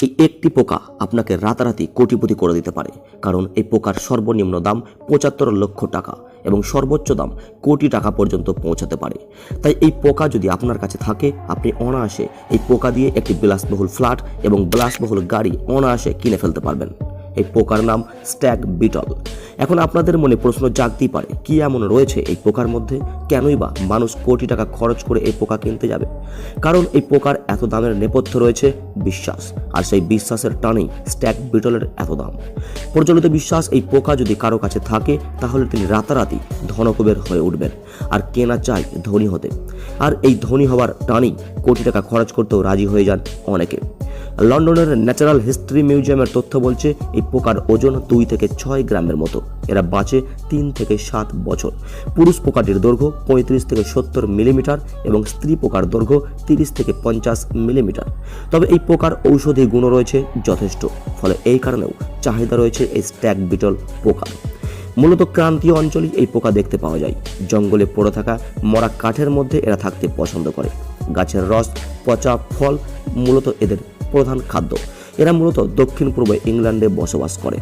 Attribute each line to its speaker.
Speaker 1: এই একটি পোকা আপনাকে রাতারাতি কোটিপতি করে দিতে পারে, কারণ এই পোকার সর্বনিম্ন দাম ৭৫ লক্ষ টাকা এবং সর্বোচ্চ দাম কোটি টাকা পর্যন্ত পৌঁছাতে পারে। তাই এই পোকা যদি আপনার কাছে থাকে, আপনি অনায়াসে এই পোকা দিয়ে একটি বিলাসবহুল ফ্ল্যাট এবং বিলাসবহুল গাড়ি অনায়াসে কিনে ফেলতে পারবেন। এই পোকার নাম স্ট্যাগ বিটল। এখন আপনাদের মনে প্রশ্ন জাগতেই পারে, কি এমন রয়েছে এই পোকার মধ্যে? কেনই বা মানুষ কোটি টাকা খরচ করে এই পোকা কিনতে যাবে? কারণ এই পোকার এত দামের নেপথ্যে রয়েছে বিশ্বাস, আর সেই বিশ্বাসের টানেই স্ট্যাগ বিটলের এত দাম। প্রচলিত বিশ্বাস, এই পোকা যদি কারো কাছে থাকে তাহলে তিনি রাতারাতি ধনকুবের হয়ে উঠবেন, আর কেনা চাই ধনী হতে। আর এই ধনী হওয়ার টানেই কোটি টাকা খরচ করতেও রাজি হয়ে যান অনেকে। লন্ডনের ন্যাচারাল হিস্ট্রি মিউজিয়ামের তথ্য বলছে এই পোকার ওজন 2 থেকে 6 গ্রামের মতো। এরা বাঁচে 3 থেকে 7 বছর। পুরুষ পোকাটির দৈর্ঘ্য 35 থেকে 70 মিলিমিটার এবং স্ত্রী পোকার দৈর্ঘ্য 30 থেকে 50 মিলিমিটার। তবে এই পোকার ঔষধি গুণ রয়েছে যথেষ্ট, ফলে এই কারণেও চাহিদা রয়েছে এই স্ট্যাগ বিটল পোকা। মূলত ক্রান্তীয় অঞ্চলে এই পোকা দেখতে পাওয়া যায়। জঙ্গলে পড়ে থাকা মরা কাঠের মধ্যে এরা থাকতে পছন্দ করে। গাছের রস, পচা ফল মূলত এদের প্রধান খাদ্য। এরা মূলত দক্ষিণ পূর্ব ইংল্যান্ডে বসবাস করে।